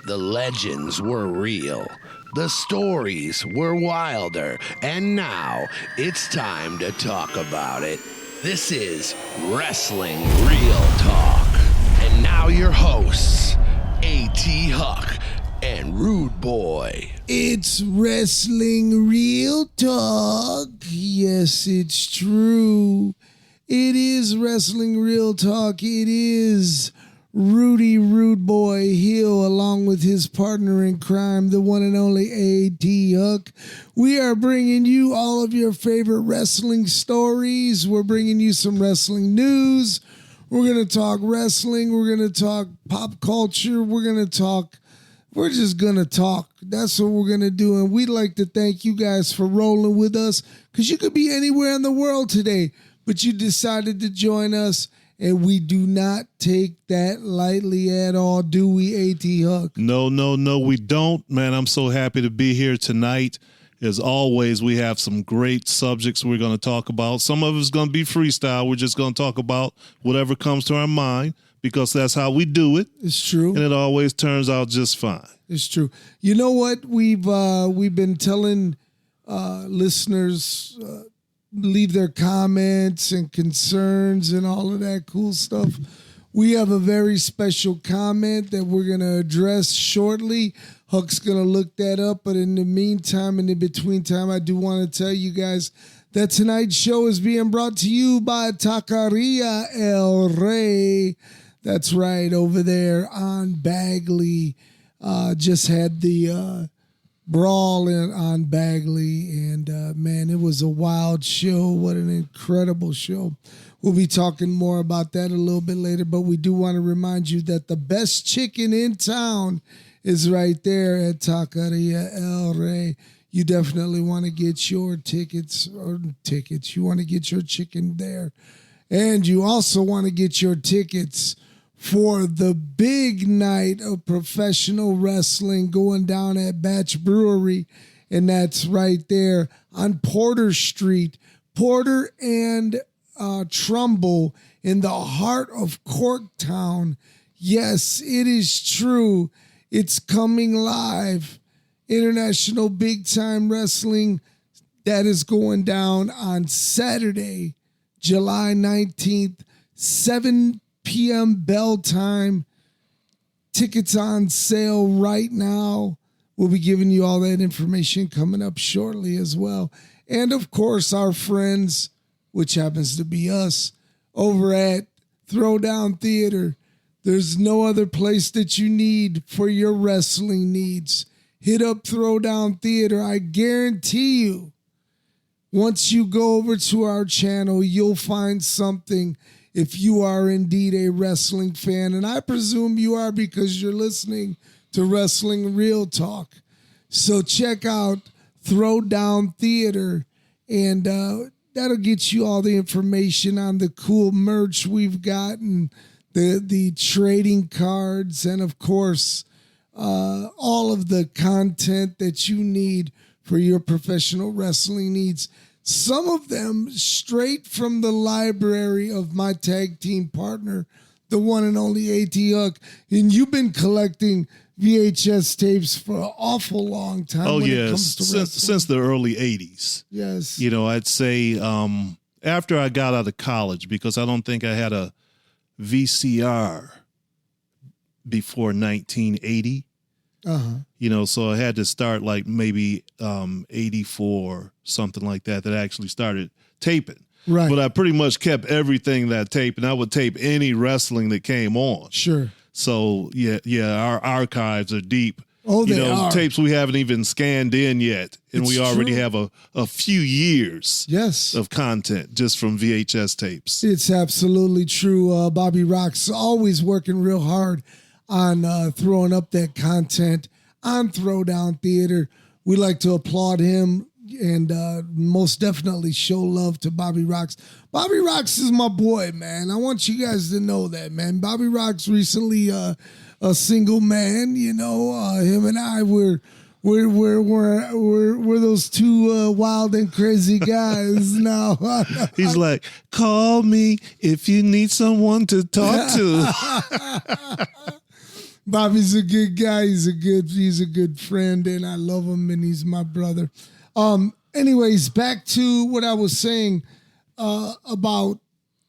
The legends were real. The stories were wilder. And now it's time to talk about it. This is Wrestling Real Talk. And now your hosts, A.T. Huck and Rude Boy. It's Wrestling Real Talk. Yes, it's true. It is Wrestling Real Talk. It is Rudy Rude Boy Hill, along with his partner in crime, the one and only A.T. Huck. We are bringing you all of your favorite wrestling stories. We're bringing you some wrestling news. We're going to talk wrestling. We're going to talk pop culture. We're just going to talk. That's what we're going to do. And we'd like to thank you guys for rolling with us, because you could be anywhere in the world today, but you decided to join us. And we do not take that lightly at all, do we, A.T. Huck? No, we don't, man. I'm so happy to be here tonight. As always, we have some great subjects we're going to talk about. Some of it's going to be freestyle. We're just going to talk about whatever comes to our mind, because that's how we do it. It's true. And it always turns out just fine. It's true. You know what? We've been telling listeners leave their comments and concerns and all of that cool stuff. We have a very special comment that we're going to address shortly. Huck's going to look that up. But in the meantime, and in between time, I do want to tell you guys that tonight's show is being brought to you by Taqueria El Rey. That's right, over there on Bagley. Just had the Brawl on Bagley, and man, it was a wild show. What an incredible show. We'll be talking more about that a little bit later, but we do want to remind you that the best chicken in town is right there at Taqueria El Rey. You definitely want to get your tickets. You want to get your chicken there. And you also want to get your tickets for the big night of professional wrestling going down at Batch Brewery. And that's right there on Porter Street, Porter and Trumbull, in the heart of Corktown. Yes, it is true. It's coming live. International Big Time Wrestling. That is going down on Saturday, July 19th, 7 p.m. bell time. Tickets on sale right now. We'll be giving you all that information coming up shortly as well. And of course, our friends, which happens to be us, over at Throwdown Theater. There's no other place that you need for your wrestling needs. Hit up Throwdown Theater. I guarantee you, once you go over to our channel, you'll find something. If you are indeed a wrestling fan, and I presume you are because you're listening to Wrestling Real Talk. So check out Throwdown Theater, and that'll get you all the information on the cool merch we've got, and the trading cards, and of course, all of the content that you need for your professional wrestling needs. Some of them straight from the library of my tag team partner, the one and only A.T. Huck. And you've been collecting VHS tapes for an awful long time. Oh, when yes. It comes to since the early 80s. Yes. You know, I'd say after I got out of college, because I don't think I had a VCR before 1980. Uh-huh. You know, so I had to start like maybe 84, something like that actually started taping. Right. But I pretty much kept everything that tape, and I would tape any wrestling that came on. Sure. So, yeah, our archives are deep. Oh, they are. Tapes we haven't even scanned in yet, and we already have a few years of content just from VHS tapes. It's absolutely true. Bobby Rock's always working real hard on throwing up that content on Throwdown Theater. We like to applaud him and most definitely show love to Bobby Rocks. Bobby Rocks is my boy, man. I want you guys to know that, man. Bobby Rocks recently a single man. You know, him and I we're those two wild and crazy guys now. He's like, call me if you need someone to talk to. Bobby's a good guy. He's a good friend, and I love him, and he's my brother. Anyways, back to what I was saying about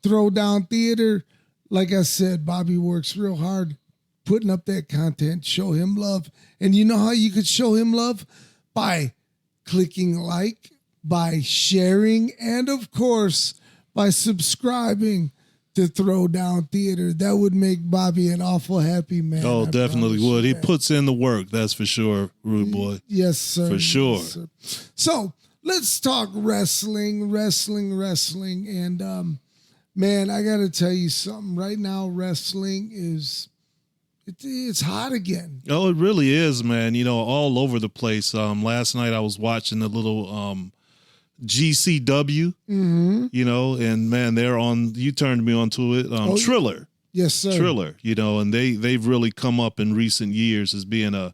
Throwdown Theater. Like I said, Bobby works real hard putting up that content. Show him love. And you know how you could show him love? By clicking like, by sharing, and of course, by subscribing to Throwdown Theater. That would make Bobby an awful happy man. Oh, I definitely promise would. you He that. puts in the work, that's for sure, Rude Boy. Yes, sir. For sure. Yes, sir. So let's talk wrestling. And man, I got to tell you something. Right now, wrestling it's hot again. Oh, it really is, man. All over the place. Last night I was watching a little GCW, and man, they're on. You turned me onto it. Triller, Yes, sir. Triller. And they've really come up in recent years as being a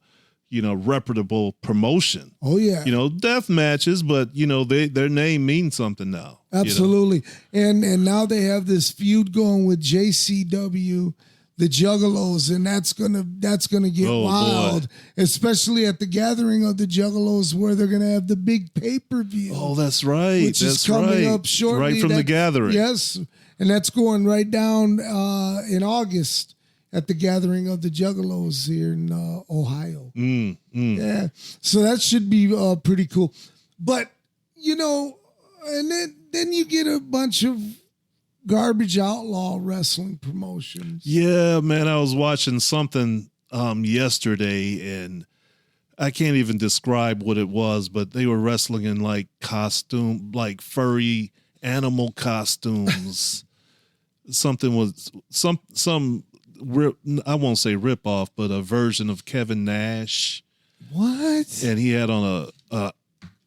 reputable promotion. Oh yeah. Death matches, but their name means something now. Absolutely. And now they have this feud going with JCW, the Juggalos, and that's gonna get wild, especially at the gathering of the Juggalos, where they're gonna have the big pay-per-view. Oh, that's right. Which is coming up shortly. Right from the gathering. Yes. And that's going right down in August at the gathering of the Juggalos here in Ohio. Yeah. So that should be pretty cool. But, and then you get a bunch of garbage outlaw wrestling promotions. Yeah, man, I was watching something yesterday, and I can't even describe what it was, but they were wrestling in like furry animal costumes. Something was some I won't say rip off, but a version of Kevin Nash. What? And he had on a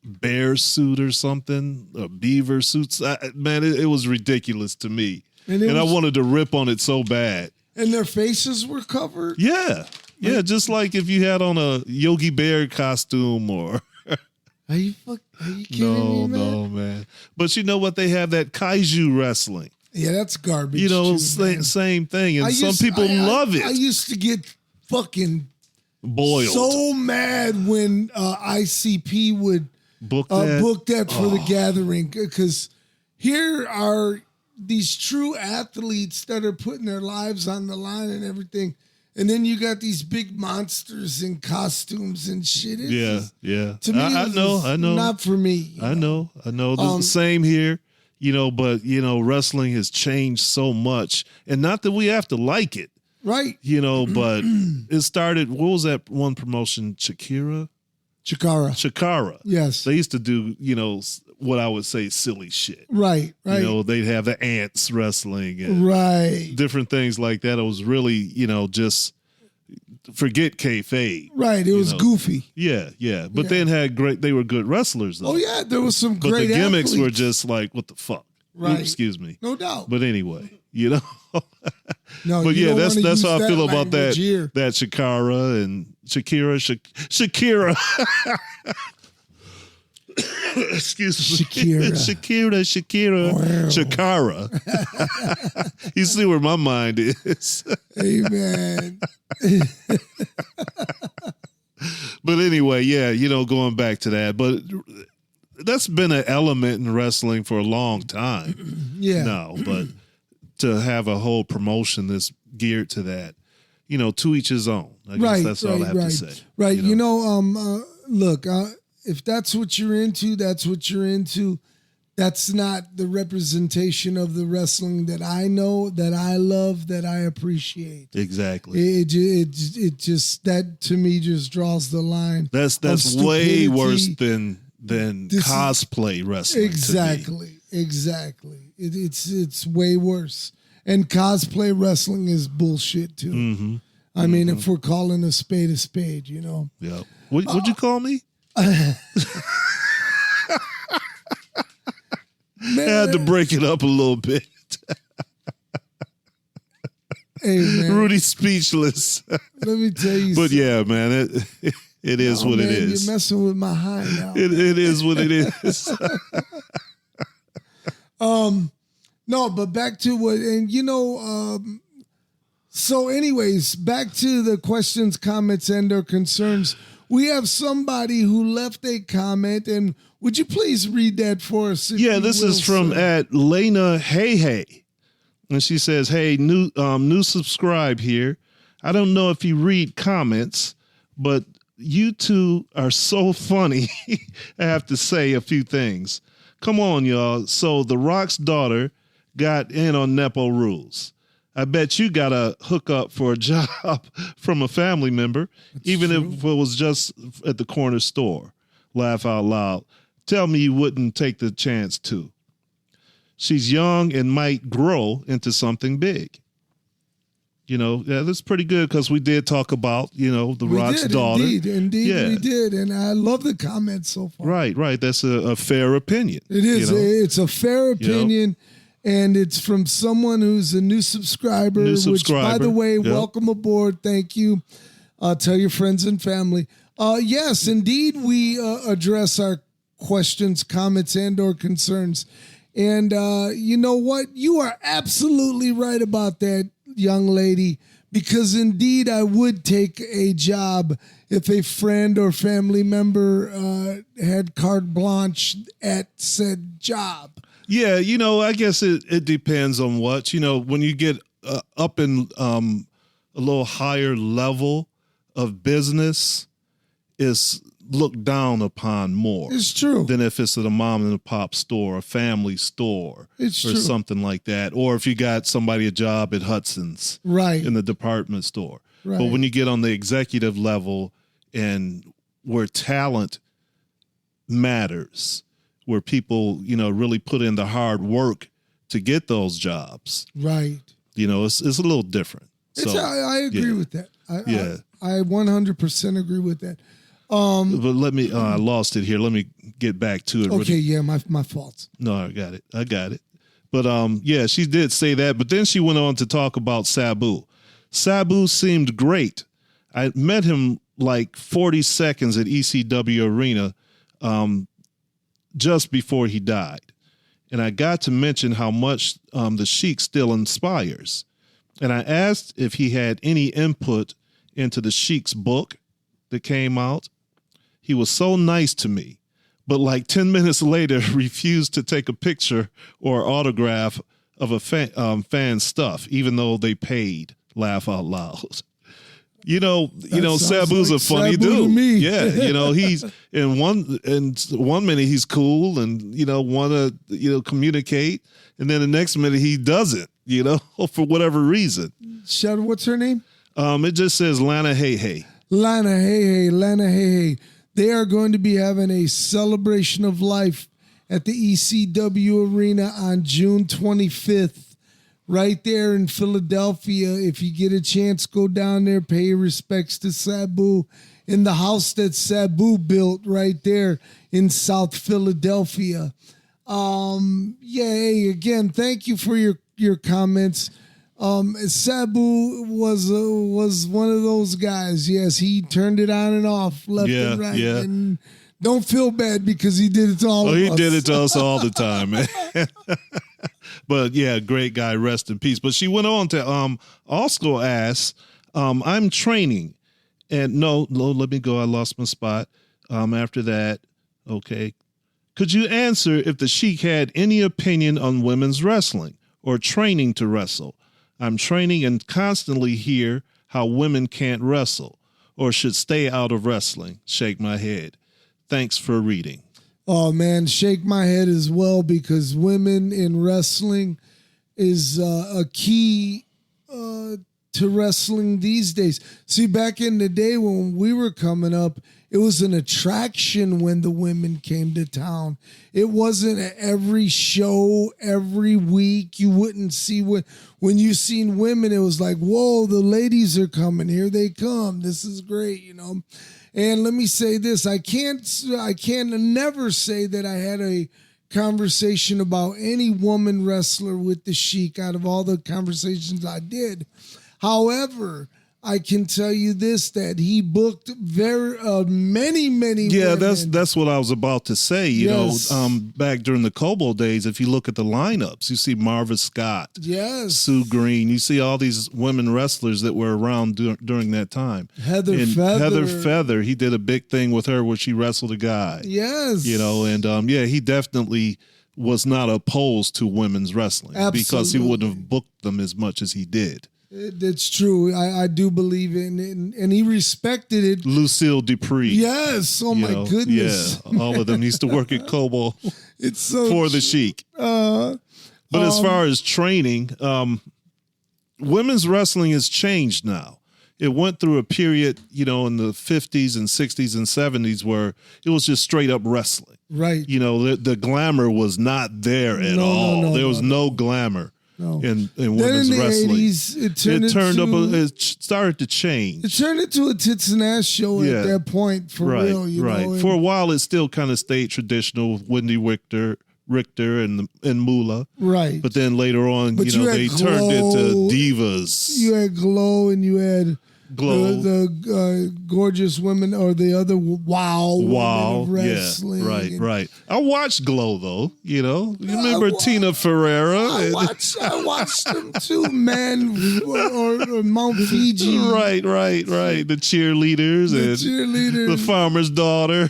bear suit or something, a beaver suit. Man, it was ridiculous to me. And I wanted to rip on it so bad. And their faces were covered? Yeah. Yeah, just like if you had on a Yogi Bear costume or... Are you kidding me, man? No, man. But you know what? They have that kaiju wrestling. Yeah, that's garbage. Too, same thing. And some people love it. I used to get fucking boiled. so mad when ICP would book that for the gathering, because here are these true athletes that are putting their lives on the line and everything. And then you got these big monsters in costumes and shit. Yeah. To me, I know. Not for me. I know. The same here. But wrestling has changed so much, and not that we have to like it, right? But it started. What was that one promotion? Chikara. Yes, they used to do what I would say silly shit. Right. They'd have the ants wrestling and different things like that. It was really just forget kayfabe. Right, it was goofy. Yeah. But they were good wrestlers though. Oh yeah, there was some great But the gimmicks athletes. were just like, what the fuck? Right. Oops, excuse me. No doubt. But anyway, No, but yeah, that's how I feel about that here. that Shakira and Shakira. Excuse me. Shakira. Wow. Shakira. You see where my mind is. Hey, man. But anyway, yeah, going back to that. But that's been an element in wrestling for a long time. Yeah. No, but to have a whole promotion that's geared to that, to each his own. I guess that's all I have to say. Right. Look, if that's what you're into, that's what you're into. That's not the representation of the wrestling that I know, that I love, that I appreciate. Exactly. It just, that to me just draws the line. That's way worse than cosplay wrestling. Exactly. It's way worse. And cosplay wrestling is bullshit too. Mm-hmm. I mean, if we're calling a spade, Yeah. What'd you call me? Man, I had to break it up a little bit. Hey, man. Rudy's speechless. Let me tell you But something. yeah, man, it is what it is. You're messing with my high now. It is what it is. No, but back to what, and So anyways, back to the questions, comments, and or concerns. We have somebody who left a comment, and would you please read that for us? Yeah, this is from at Lena Hey Hey. And she says, hey, new subscribe here. I don't know if you read comments, but you two are so funny. I have to say a few things. Come on, y'all. So The Rock's daughter got in on Nepo rules. I bet you got a hookup for a job from a family member, even if it was just at the corner store. Laugh out loud. Tell me you wouldn't take the chance to. She's young and might grow into something big. You know, yeah, that's pretty good because we did talk about, The Rock's daughter. Indeed, yeah. We did. And I love the comments so far. Right. That's a fair opinion. It is. It's a fair opinion. And it's from someone who's a new subscriber. Which, by the way, welcome aboard. Thank you. Tell your friends and family. Yes, indeed, we address our questions, comments, and or concerns. And you know what? You are absolutely right about that, young lady, because indeed I would take a job if a friend or family member had carte blanche at said job. Yeah, I guess it depends on what. When you get up in a little higher level of business, is looked down upon more. It's true. Than if it's at a mom and pop store, a family store, or something like that. Or if you got somebody a job at Hudson's, right, in the department store. Right. But when you get on the executive level and where talent matters, where people, really put in the hard work to get those jobs. Right. It's a little different. I agree with that. I 100% agree with that. But let me, I lost it here. Let me get back to it. Okay, yeah, my fault. No, I got it. But yeah, she did say that. But then she went on to talk about Sabu. Sabu seemed great. I met him like 40 seconds at ECW Arena just before he died. And I got to mention how much the Sheik still inspires. And I asked if he had any input into the Sheik's book that came out. He was so nice to me, but like 10 minutes later refused to take a picture or autograph of a fan's stuff, even though they paid. Laugh out loud. Sabu's like a funny Sabu dude. To me. Yeah, he's in one minute he's cool and want to communicate, and then the next minute he doesn't. For whatever reason. What's her name? It just says Lana Hey Hey. Lana Hey Hey. They are going to be having a celebration of life at the ECW Arena on June 25th, right there in Philadelphia. If you get a chance, go down there, pay your respects to Sabu in the house that Sabu built right there in South Philadelphia. Again, thank you for your comments. Sabu was one of those guys. Yes, he turned it on and off, left and right. Yeah. And don't feel bad because he did it to all of us. He did it to us all the time, man. But yeah, great guy. Rest in peace. But she went on to also ask, I'm training. And no, let me go. I lost my spot. After that, okay. Could you answer if the Sheik had any opinion on women's wrestling or training to wrestle? I'm training and constantly hear how women can't wrestle or should stay out of wrestling. Shake my head. Thanks for reading. Oh, man, shake my head as well, because women in wrestling is a key to wrestling these days. See, back in the day when we were coming up, it was an attraction when the women came to town. It wasn't every show, every week. You wouldn't see when you seen women, it was like, whoa, the ladies are coming. Here they come. This is great, And let me say this. I can't never say that I had a conversation about any woman wrestler with the Sheik out of all the conversations I did. However, I can tell you this, that he booked many Yeah, women. that's what I was about to say. You Yes. know, back during the Cobo days, if you look at the lineups, you see Marva Scott, Yes. Sue Green. You see all these women wrestlers that were around during that time. Heather and Feather. Heather Feather, he did a big thing with her where she wrestled a guy. Yes. You know, and yeah, he definitely was not opposed to women's wrestling because he wouldn't have booked them as much as he did. That's true. I do believe in it, and he respected it. Lucille Dupree. Yes. Oh, my goodness. Yeah, all of them used to work at Cobo It's so for the Sheik. But as far as training, women's wrestling has changed now. It went through a period, you know, in the 50s and 60s and 70s where it was just straight up wrestling. Right. You know, the glamour was not there at all. There was no glamour in women's in the wrestling. 80s, it started to change. It turned into a tits and ass show at that point, for real. You know? For a while, it still kind of stayed traditional. Wendy Richter and Moolah. Right. But then later on, But you know, they turned into divas. You had Glow and you had Glow. the gorgeous women, or the other Wow women of wrestling. Yeah, right. I watched Glow though. You know, you remember Tina Ferreira? I watched them too, man. Or Mount Fiji. Right. The cheerleaders the farmer's daughter.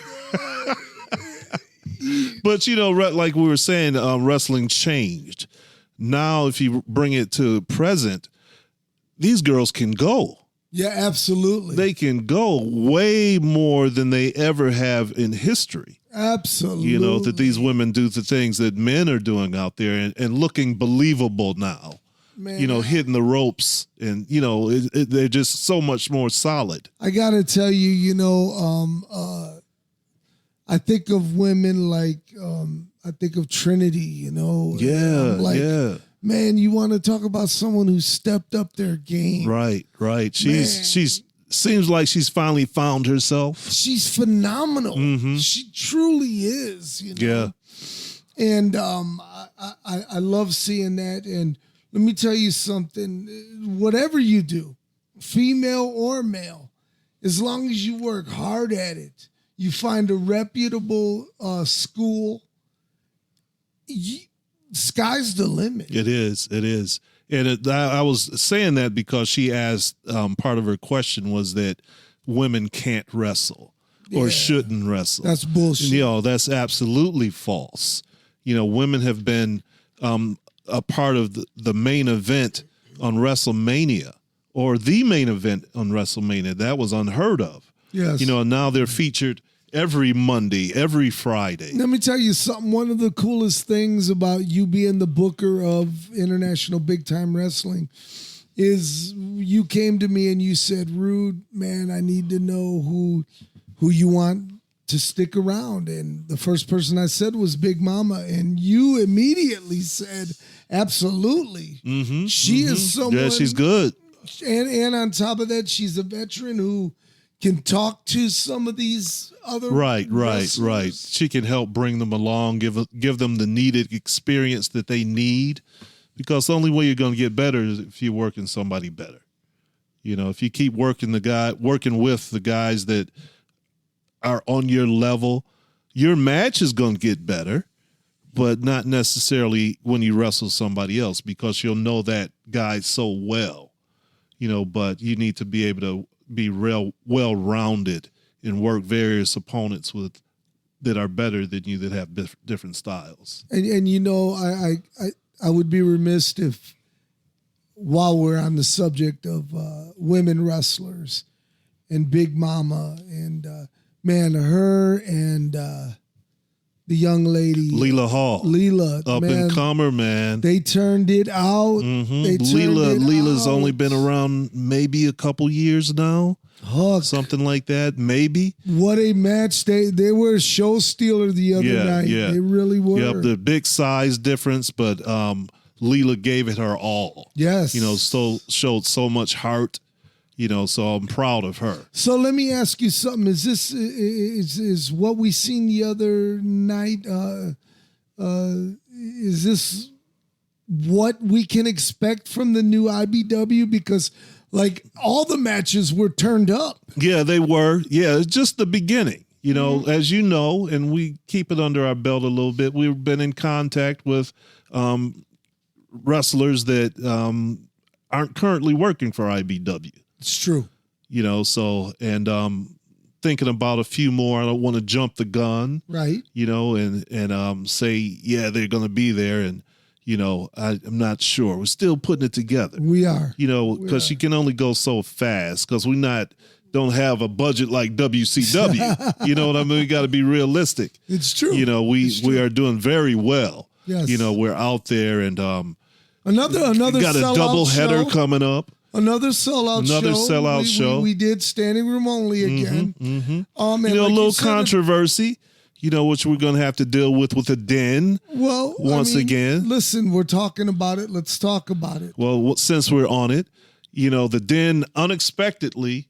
But you know, like we were saying, wrestling changed. Now, if you bring it to present, these girls can go. Yeah, absolutely. They can go way more than they ever have in history. Absolutely. You know, that these women do the things that men are doing out there and looking believable now. Man. You know, hitting the ropes and, you know, they're just so much more solid. I got to tell you, you know, I think of women like, I think of Trinity, you know. Yeah, man, you want to talk about someone who stepped up their game. Right. She's seems like she's finally found herself. She's phenomenal. Mm-hmm. She truly is, you know. Yeah. And I love seeing that. And let me tell you something. Whatever you do, female or male, as long as you work hard at it, you find a reputable school, sky's the limit. It is. And I was saying that because she asked, part of her question was that women can't wrestle or shouldn't wrestle. That's bullshit. You know, that's absolutely false. You know, women have been a part of the main event on WrestleMania, or the main event on WrestleMania. That was unheard of. Yes. You know, and now they're featured every Monday, every Friday. Let me tell you something. One of the coolest things about you being the booker of International Big Time Wrestling is you came to me and you said, Rude, man, I need to know who you want to stick around. And the first person I said was Big Mama. And you immediately said, absolutely. Mm-hmm, she is someone. Yeah, she's good. And on top of that, she's a veteran who can talk to some of these other wrestlers. Right. She can help bring them along, give them the needed experience that they need, because the only way you're going to get better is if you're working somebody better. You know, if you keep working with the guys that are on your level, your match is going to get better, but not necessarily when you wrestle somebody else, because you'll know that guy so well. You know, but you need to be able to be real well-rounded and work various opponents that are better than you, that have different styles. And you know, I would be remiss if, while we're on the subject of women wrestlers and Big Mama and man, her and the young lady Leela Hall, up and comer, man. They turned it out. Mm-hmm. Leela's only been around maybe a couple years now. Huck, something like that, maybe. What a match! They were a show stealer the other night. Yeah, they really were. Yep, the big size difference, but Leela gave it her all. Yes, you know, showed so much heart. You know, so I'm proud of her. So let me ask you something. Is this is what we seen the other night? Is this what we can expect from the new IBW? Because Like all the matches were turned up. Yeah, they were. Yeah, it's just the beginning. You know, as you know, and we keep it under our belt a little bit, we've been in contact with wrestlers that aren't currently working for IBW. It's true. You know, so, and thinking about a few more. I don't want to jump the gun. Right. You know, and say, yeah, they're going to be there. And, you know, I'm not sure. We're still putting it together. We are. You know, because you can only go so fast because don't have a budget like WCW. You know what I mean? We got to be realistic. It's true. You know, we are doing very well. Yes. You know, we're out there and another got a double header coming up. Another sellout show. We did standing room only again. You know, a little controversy. You know, which we're going to have to deal with the Den. Well, once again. Listen, we're talking about it. Let's talk about it. Well, since we're on it, you know, the Den unexpectedly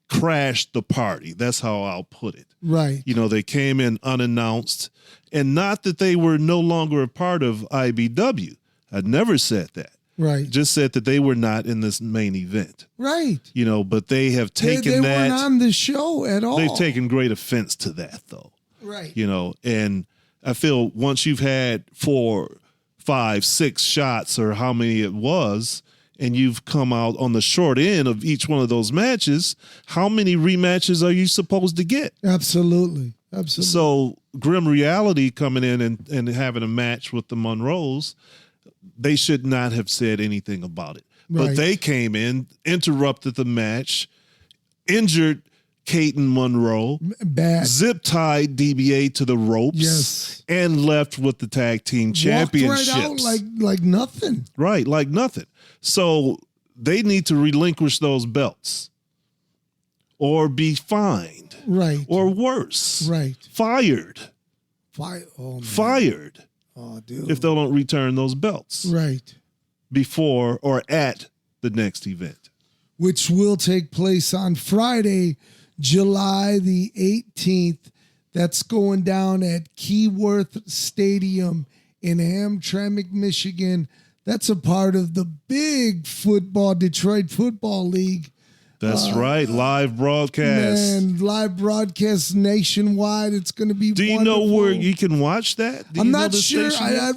crashed the party. That's how I'll put it. Right. You know, they came in unannounced, and not that they were no longer a part of IBW. I never said that. Right. Just said that they were not in this main event. Right. You know, but they have taken they that. They weren't on the show at all. They've taken great offense to that, though. Right. You know, and I feel once you've had 4, 5, 6 shots or how many it was, and you've come out on the short end of each one of those matches, how many rematches are you supposed to get? Absolutely. Absolutely. So Grim Reality coming in and having a match with the Monroes, they should not have said anything about it. Right. But they came in, interrupted the match, injured Caton Monroe, zip-tied DBA to the ropes, yes, and left with the tag team championships. Walked right out like nothing. Right, like nothing. So they need to relinquish those belts or be fined. Right. Or worse. Right. Fired. Oh, man. Fired. Oh, dude. If they don't return those belts. Right. Before or at the next event. Which will take place on Friday, July the 18th. That's going down at Keyworth Stadium in Hamtramck, Michigan. That's a part of the big Detroit Football League. That's right. Live broadcast. Man, live broadcast nationwide. It's going to be Do you wonderful. know where you can watch that? I'm not sure.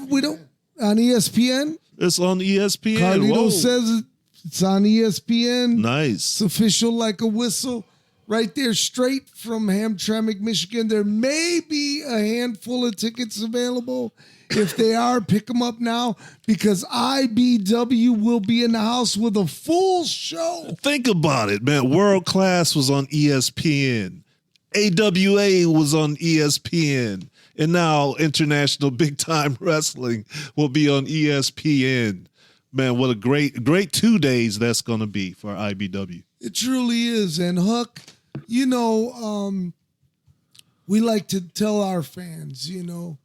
We don't. On ESPN? It's on ESPN. Carlito says it's on ESPN. Nice. It's official like a whistle. Right there, straight from Hamtramck, Michigan. There may be a handful of tickets available. If they are, pick them up now because IBW will be in the house with a full show. Think about it, man. World Class was on ESPN. AWA was on ESPN. And now International Big Time Wrestling will be on ESPN. Man, what a great 2 days that's going to be for IBW. It truly is. And Huck, you know, we like to tell our fans, you know,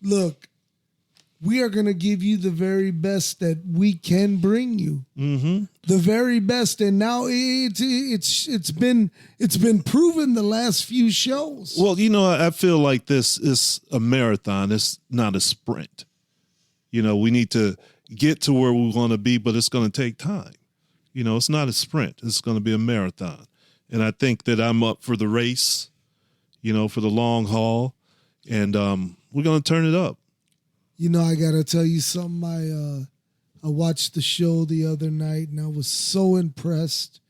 look, we are going to give you the very best that we can bring you. Mm-hmm. The very best. And now it's been proven the last few shows. Well, you know, I feel like this is a marathon. It's not a sprint. You know, we need to get to where we want to be, but it's going to take time. You know, it's not a sprint. It's going to be a marathon. And I think that I'm up for the race, you know, for the long haul. And we're going to turn it up. You know, I got to tell you something. I watched the show the other night, and I was so impressed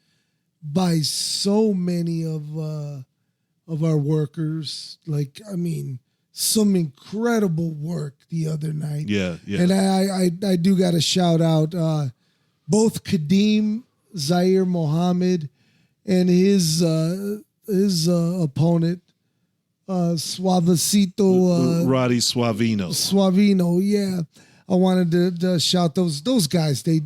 by so many of our workers. Like, I mean, some incredible work the other night. Yeah. And I do got to shout out both Kadeem Zaire Mohammed and his opponent, Suavecito. Roddy Suavino. Suavino, yeah. I wanted to shout those guys. They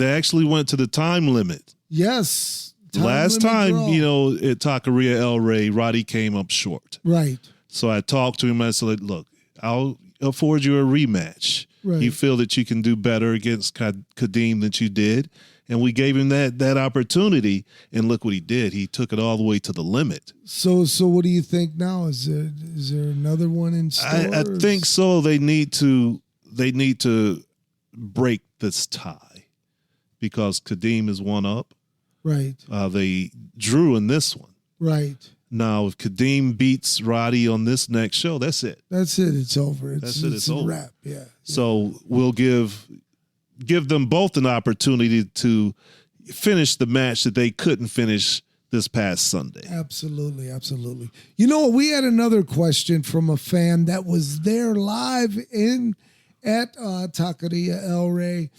actually went to the time limit. Yes. Last time, you know, at Taqueria El Rey, Roddy came up short. Right. So I talked to him. I said, look, I'll afford you a rematch. Right. You feel that you can do better against Kadeem than you did. And we gave him that opportunity. And look what he did. He took it all the way to the limit. So what do you think now? Is there another one in store? I think so. They need to break this tie. because Kadeem is one up. Right. They drew in this one. Right. Now, if Kadeem beats Roddy on this next show, that's it. That's it. It's over. It's a over. wrap. Yeah. So we'll give them both an opportunity to finish the match that they couldn't finish this past Sunday. Absolutely. Absolutely. You know, we had another question from a fan that was there live at Taqueria El Rey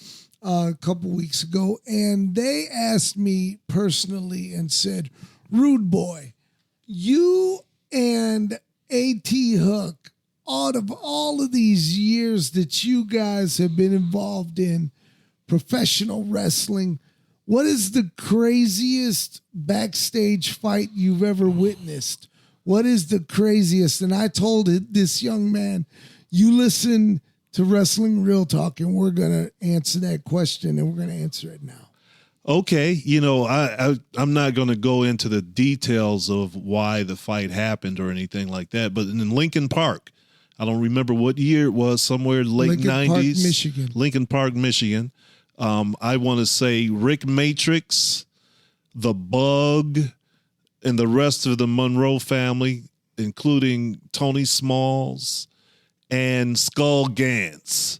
a couple weeks ago, and they asked me personally and said, Rude Boy, you and A.T. Huck, out of all of these years that you guys have been involved in professional wrestling, what is the craziest backstage fight you've ever witnessed? What is the craziest? And I told this young man, you listen to Wrestling Real Talk, and we're going to answer that question, and we're going to answer it now. Okay, I'm not going to go into the details of why the fight happened or anything like that, but in Lincoln Park, I don't remember what year it was, somewhere late 90s. Park, Michigan. Lincoln Park, Michigan. I want to say Rick Matrix, The Bug, and the rest of the Monroe family, including Tony Smalls and Skull Gantz,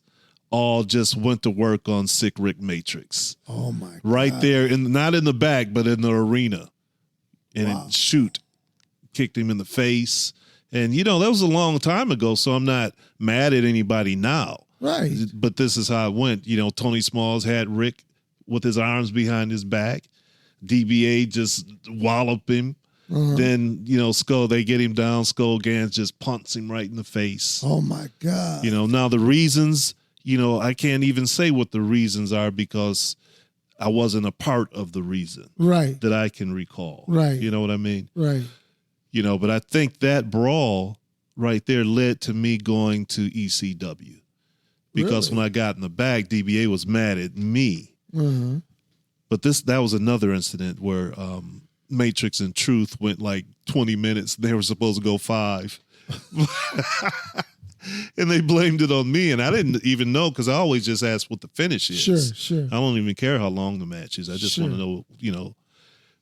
all just went to work on Sick Rick Matrix. Oh, my God. Right there, not in the back, but in the arena. And it kicked him in the face. And, that was a long time ago, so I'm not mad at anybody now. Right. But this is how it went. Tony Smalls had Rick with his arms behind his back. DBA just walloped him. Uh-huh. Then, they get him down. Skull Gantz just punts him right in the face. Oh, my God. Now the reasons, I can't even say what the reasons are because I wasn't a part of the reason. Right. That I can recall. Right. You know what I mean? Right. But I think that brawl right there led to me going to ECW. Because when I got in the back, DBA was mad at me. Uh-huh. But that was another incident where Matrix and Truth went like 20 minutes. They were supposed to go 5. And they blamed it on me. And I didn't even know because I always just ask what the finish is. Sure. I don't even care how long the match is. I just want to know,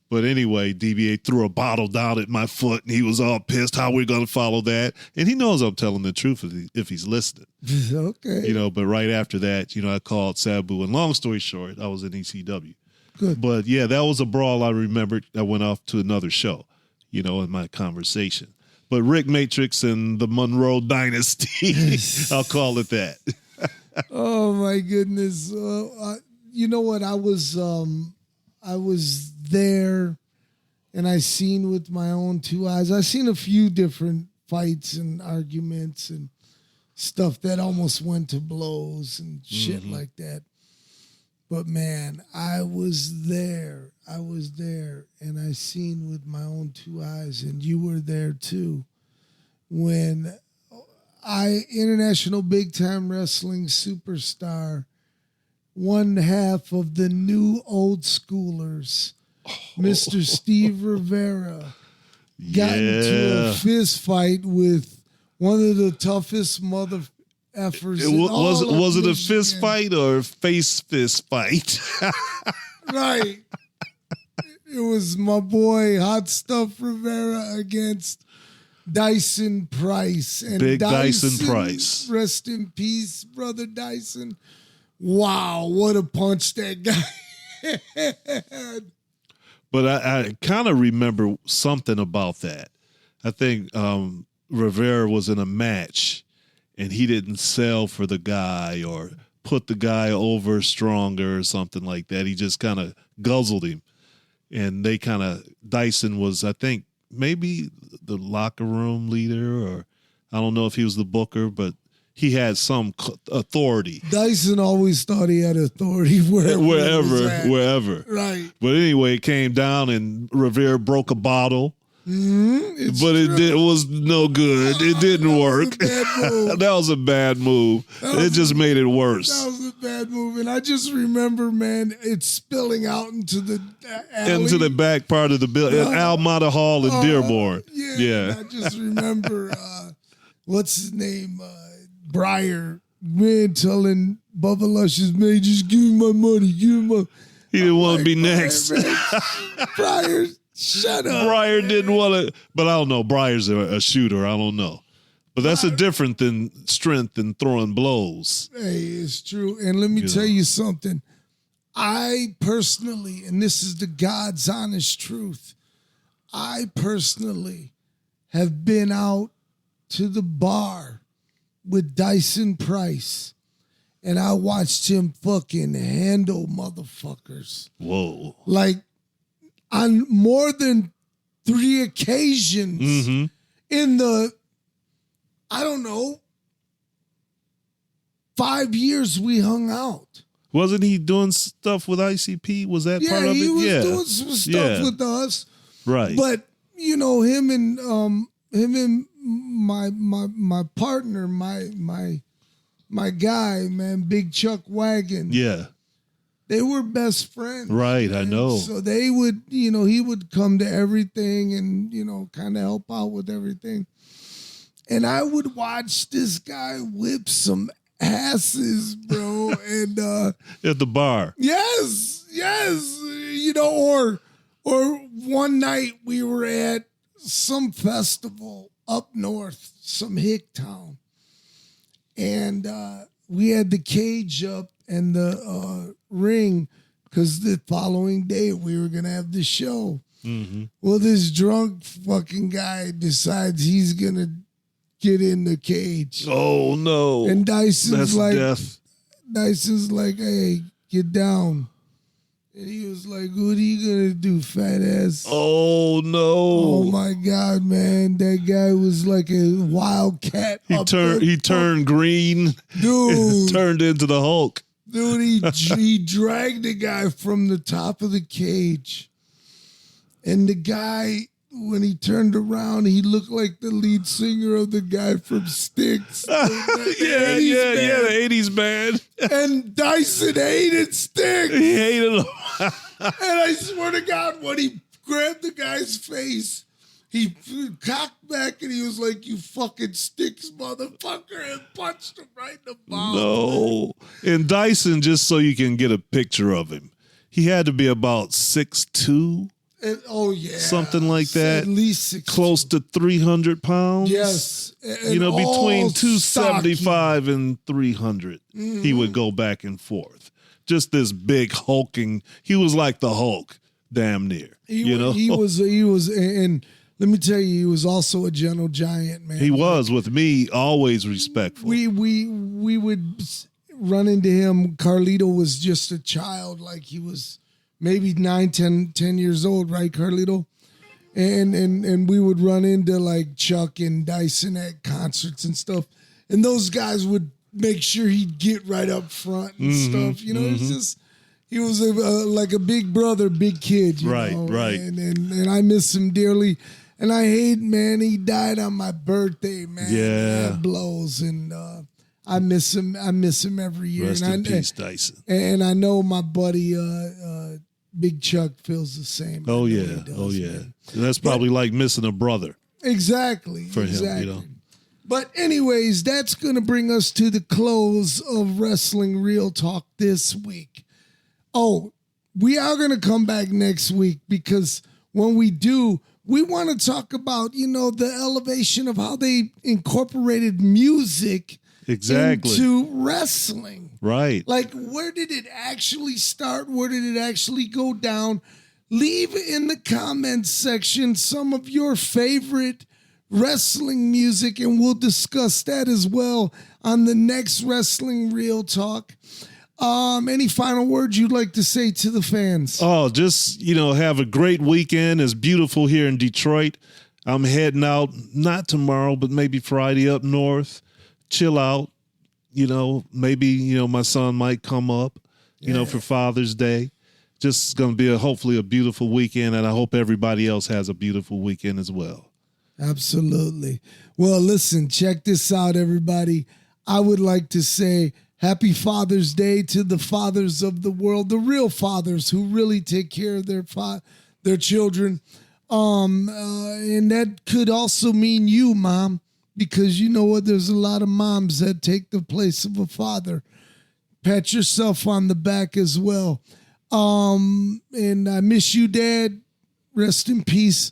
But anyway, DBA threw a bottle down at my foot, and he was all pissed. How we going to follow that? And he knows I'm telling the truth if he's listening. Okay. But right after that, I called Sabu. And long story short, I was in ECW. Good. But, yeah, that was a brawl I remembered. I went off to another show, in my conversation. But Rick Matrix and the Monroe Dynasty, I'll call it that. Oh, my goodness. You know what? I was there, and I seen with my own 2 eyes. I seen a few different fights and arguments and stuff that almost went to blows and shit like that. But man, I was there, and I seen with my own 2 eyes, and you were there too, when International Big Time Wrestling superstar, one half of the new old schoolers, Mr. Steve Rivera, got into a fist fight with one of the toughest mother effers. Was it a fist fight or a face fist fight? Right. It was my boy Hot Stuff Rivera against Dyson Price. And Big Dyson Price. Rest in peace, brother Dyson. Wow, what a punch that guy had. But I kind of remember something about that. I think Rivera was in a match, and he didn't sell for the guy or put the guy over stronger or something like that. He just kind of guzzled him. And Dyson was, I think, maybe the locker room leader, or I don't know if he was the booker, but he had some authority. Dyson always thought he had authority wherever. Right. But anyway, it came down and Rivera broke a bottle. But it was no good. It didn't work. That was a bad move. It just made it worse. That was a bad move. And I just remember, man, it's spilling out into the alley. Into the back part of the building. Almada Hall in Dearborn. Yeah. I just remember, what's his name? Breyer, man, telling Bubba Luscious, man, just give me my money. He didn't want to be next. Briar, shut up. Briar didn't want to, but I don't know. Briar's a shooter. I don't know. But that's a different than strength and throwing blows. Hey, it's true. And let me tell you something. I personally, and this is the God's honest truth, I personally have been out to the bar with Dyson Price, and I watched him fucking handle motherfuckers. Whoa. Like, on more than 3 occasions in the, I don't know, 5 years we hung out. Wasn't he doing stuff with ICP? Was that part of it? He was doing some stuff with us. Right. But, you know, him and my partner, my guy, man, Big Chuck Wagon. Yeah. They were best friends. Right, man. I know. So they would, you know, he would come to everything and, you know, kind of help out with everything. And I would watch this guy whip some asses, bro. And at the bar. Yes. You know, or one night we were at some festival up north, some hick town. And we had the cage up and the ring because the following day we were going to have the show. Mm-hmm. Well, this drunk fucking guy decides he's going to get in the cage. Oh, no. And Dyson's death. Dyson's like, hey, get down. And he was like, what are you going to do, fat ass? Oh, no. Oh, my God, man. That guy was like a wildcat. He turned green. Dude. Turned into the Hulk. Dude, he dragged the guy from the top of the cage. And the guy, when he turned around, he looked like the lead singer of the guy from Styx. The 80s band. And Dyson hated Styx. He hated him. And I swear to God, when he grabbed the guy's face, he cocked back and he was like, you fucking Styx motherfucker, and punched him right in the mouth. No. And Dyson, just so you can get a picture of him, he had to be about 6'2". And, oh, yeah. Something like that. At least 6'2". Close to 300 pounds. Yes. And you know, between stocky. 275 and 300, he would go back and forth. Just this big hulking. He was like the Hulk, damn near. He was, and let me tell you, he was also a gentle giant, man. He was, with me, always respectful. We would run into him. Carlito was just a child, like he was maybe 9, 10 years old, right, Carlito? And we would run into like Chuck and Dyson at concerts and stuff. And those guys would make sure he'd get right up front and stuff. You know, it's just, he was like a big brother, big kid. You know? Right. And I miss him dearly. And I hate, man, he died on my birthday, man. Yeah. That blows. And I miss him. I miss him every year. Rest in peace, Dyson. And I know my buddy, Big Chuck, feels the same. Oh, yeah. Does, man. That's probably like missing a brother. Exactly. For him, you know. But anyways, that's going to bring us to the close of Wrestling Real Talk this week. Oh, we are going to come back next week because when we do, we want to talk about, you know, the elevation of how they incorporated music into wrestling. Right. Like, where did it actually start? Where did it actually go down? Leave in the comments section some of your favorite wrestling music, and we'll discuss that as well on the next Wrestling Real Talk. Any final words you'd like to say to the fans? Oh, just, you know, have a great weekend. It's beautiful here in Detroit. I'm heading out, not tomorrow, but maybe Friday up north. Chill out. You know, maybe, you know, my son might come up, you know, for Father's Day. Just going to be hopefully a beautiful weekend, and I hope everybody else has a beautiful weekend as well. Absolutely. Well, listen, check this out, everybody. I would like to say Happy Father's Day to the fathers of the world, the real fathers who really take care of their children. And that could also mean you, Mom, because you know what? There's a lot of moms that take the place of a father. Pat yourself on the back as well. And I miss you, Dad. Rest in peace.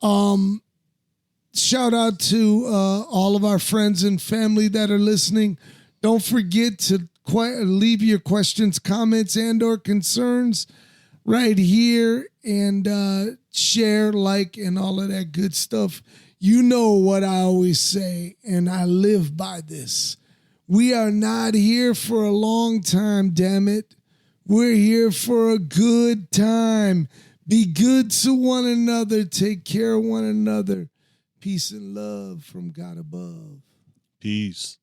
Shout out to all of our friends and family that are listening. Don't forget to leave your questions, comments, and or concerns right here, and share, like, and all of that good stuff. You know what I always say, and I live by this. We are not here for a long time, damn it. We're here for a good time. Be good to one another. Take care of one another. Peace and love from God above. Peace.